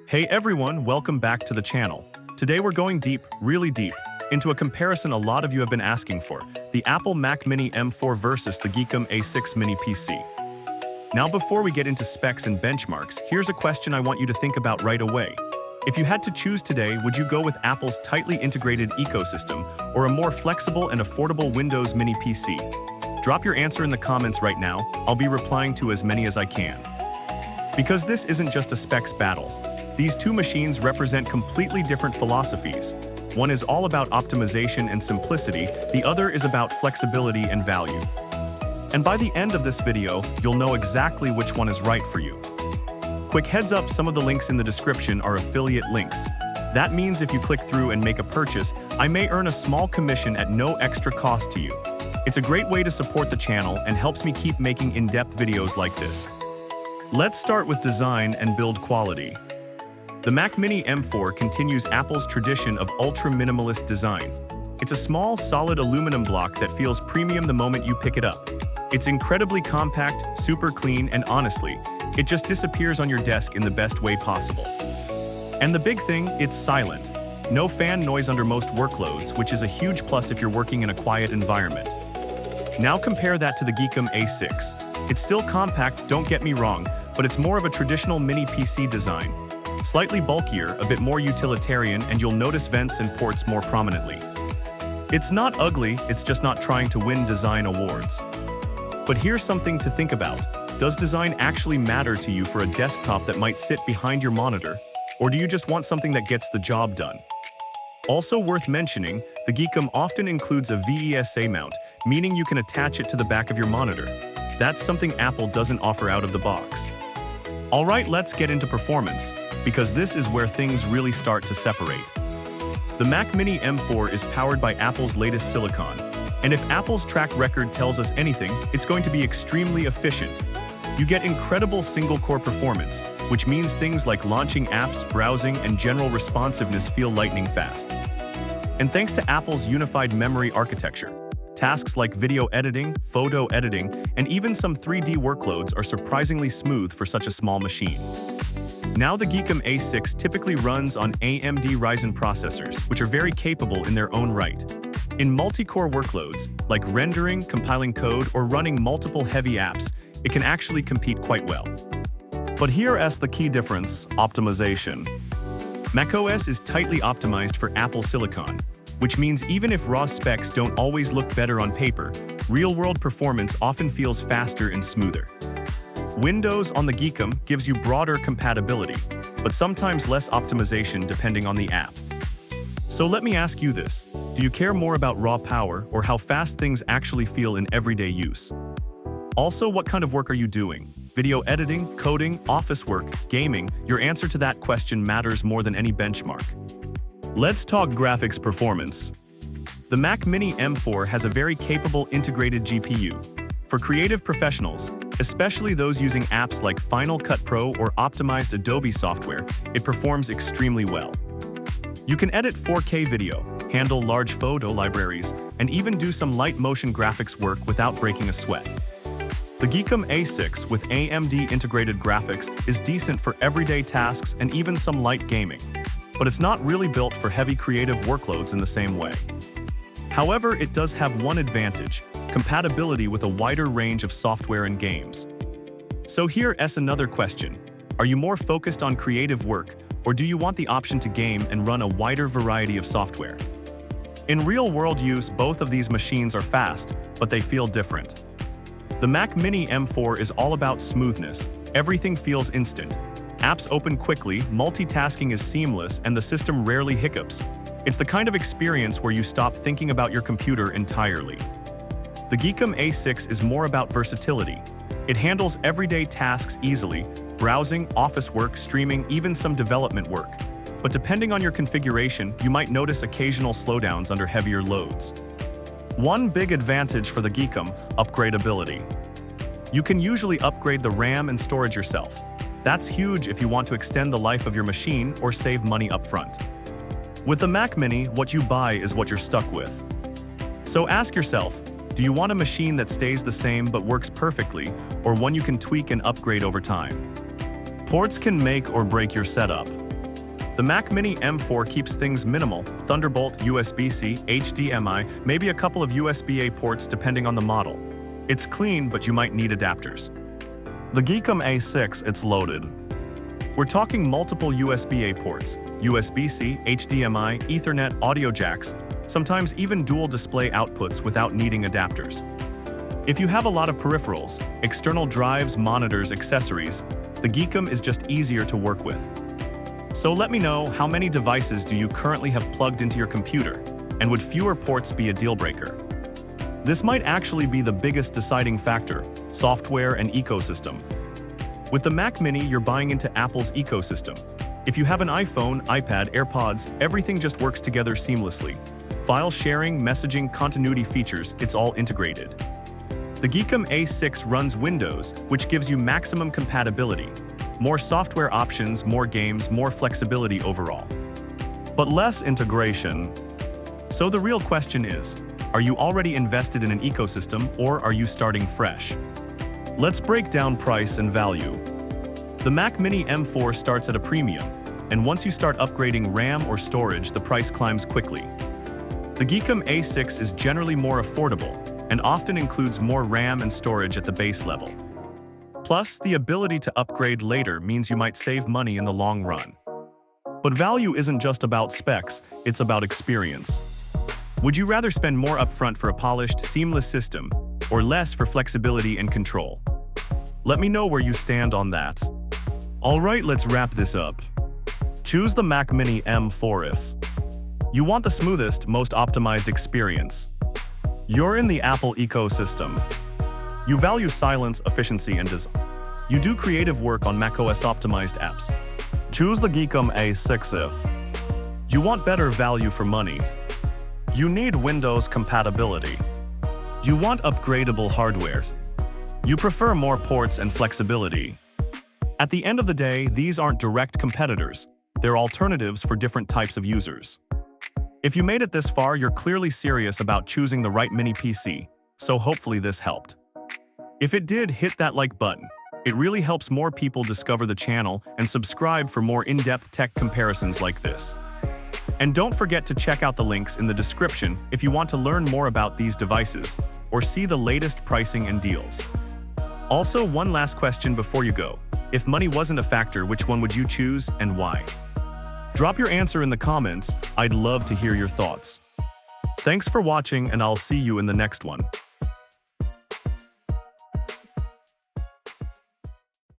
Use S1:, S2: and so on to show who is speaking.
S1: Hey everyone, welcome back to the channel. Today we're going deep, really deep, into a comparison a lot of you have been asking for, the Apple Mac Mini M4 versus the Geekom A6 Mini PC. Now before we get into specs and benchmarks, here's a question I want you to think about right away. If you had to choose today, would you go with Apple's tightly integrated ecosystem or a more flexible and affordable Windows Mini PC? Drop your answer in the comments right now, I'll be replying to as many as I can. Because this isn't just a specs battle. These two machines represent completely different philosophies. One is all about optimization and simplicity, the other is about flexibility and value. And by the end of this video, you'll know exactly which one is right for you. Quick heads up, some of the links in the description are affiliate links. That means if you click through and make a purchase, I may earn a small commission at no extra cost to you. It's a great way to support the channel and helps me keep making in-depth videos like this. Let's start with design and build quality. The Mac Mini M4 continues Apple's tradition of ultra-minimalist design. It's a small, solid aluminum block that feels premium the moment you pick it up. It's incredibly compact, super clean, and honestly, it just disappears on your desk in the best way possible. And the big thing, it's silent. No fan noise under most workloads, which is a huge plus if you're working in a quiet environment. Now compare that to the Geekom A6. It's still compact, don't get me wrong, but it's more of a traditional mini PC design. Slightly bulkier, a bit more utilitarian, and you'll notice vents and ports more prominently. It's not ugly, it's just not trying to win design awards. But here's something to think about. Does design actually matter to you for a desktop that might sit behind your monitor? Or do you just want something that gets the job done? Also worth mentioning, the Geekom often includes a VESA mount, meaning you can attach it to the back of your monitor. That's something Apple doesn't offer out of the box. Alright, let's get into performance, because this is where things really start to separate. The Mac Mini M4 is powered by Apple's latest silicon, and if Apple's track record tells us anything, it's going to be extremely efficient. You get incredible single-core performance, which means things like launching apps, browsing, and general responsiveness feel lightning fast. And thanks to Apple's unified memory architecture, tasks like video editing, photo editing, and even some 3D workloads are surprisingly smooth for such a small machine. Now the Geekom A6 typically runs on AMD Ryzen processors, which are very capable in their own right. In multi-core workloads, like rendering, compiling code, or running multiple heavy apps, it can actually compete quite well. But here's the key difference: optimization. macOS is tightly optimized for Apple Silicon, which means even if raw specs don't always look better on paper, real-world performance often feels faster and smoother. Windows on the Geekom gives you broader compatibility, but sometimes less optimization depending on the app. So let me ask you this: do you care more about raw power or how fast things actually feel in everyday use? Also, what kind of work are you doing? Video editing, coding, office work, gaming? Your answer to that question matters more than any benchmark. Let's talk graphics performance. The Mac Mini M4 has a very capable integrated GPU. For creative professionals, especially those using apps like Final Cut Pro or optimized Adobe software, it performs extremely well. You can edit 4K video, handle large photo libraries, and even do some light motion graphics work without breaking a sweat. The Geekom A6 with AMD integrated graphics is decent for everyday tasks and even some light gaming, but it's not really built for heavy creative workloads in the same way. However, it does have one advantage: compatibility with a wider range of software and games. So here's another question: are you more focused on creative work, or do you want the option to game and run a wider variety of software? In real-world use, both of these machines are fast, but they feel different. The Mac Mini M4 is all about smoothness. Everything feels instant. Apps open quickly, multitasking is seamless, and the system rarely hiccups. It's the kind of experience where you stop thinking about your computer entirely. The Geekom A6 is more about versatility. It handles everyday tasks easily: browsing, office work, streaming, even some development work. But depending on your configuration, you might notice occasional slowdowns under heavier loads. One big advantage for the Geekom: upgradability. You can usually upgrade the RAM and storage yourself. That's huge if you want to extend the life of your machine or save money upfront. With the Mac Mini, what you buy is what you're stuck with. So ask yourself, do you want a machine that stays the same but works perfectly, or one you can tweak and upgrade over time? Ports can make or break your setup. The Mac Mini M4 keeps things minimal: Thunderbolt, USB-C, HDMI, maybe a couple of USB-A ports depending on the model. It's clean, but you might need adapters. The Geekom A6, it's loaded. We're talking multiple USB-A ports, USB-C, HDMI, Ethernet, audio jacks, sometimes even dual display outputs without needing adapters. If you have a lot of peripherals, external drives, monitors, accessories, the Geekom is just easier to work with. So let me know, how many devices do you currently have plugged into your computer, and would fewer ports be a deal breaker? This might actually be the biggest deciding factor: software and ecosystem. With the Mac Mini, you're buying into Apple's ecosystem. If you have an iPhone, iPad, AirPods, everything just works together seamlessly. File sharing, messaging, continuity features, it's all integrated. The Geekom A6 runs Windows, which gives you maximum compatibility. More software options, more games, more flexibility overall. But less integration. So the real question is, are you already invested in an ecosystem, or are you starting fresh? Let's break down price and value. The Mac Mini M4 starts at a premium, and once you start upgrading RAM or storage, the price climbs quickly. The Geekom A6 is generally more affordable, and often includes more RAM and storage at the base level. Plus, the ability to upgrade later means you might save money in the long run. But value isn't just about specs, it's about experience. Would you rather spend more upfront for a polished, seamless system, or less for flexibility and control? Let me know where you stand on that. Alright, let's wrap this up. Choose the Mac Mini M4 if you want the smoothest, most optimized experience. You're in the Apple ecosystem. You value silence, efficiency, and design. You do creative work on macOS optimized apps. Choose the Geekom A6 if you want better value for money. You need Windows compatibility. You want upgradable hardwares. You prefer more ports and flexibility. At the end of the day, these aren't direct competitors. They're alternatives for different types of users. If you made it this far, you're clearly serious about choosing the right mini PC, so hopefully this helped. If it did, hit that like button. It really helps more people discover the channel, and subscribe for more in-depth tech comparisons like this. And don't forget to check out the links in the description if you want to learn more about these devices or see the latest pricing and deals. Also, one last question before you go. If money wasn't a factor, which one would you choose and why? Drop your answer in the comments. I'd love to hear your thoughts. Thanks for watching, and I'll see you in the next one.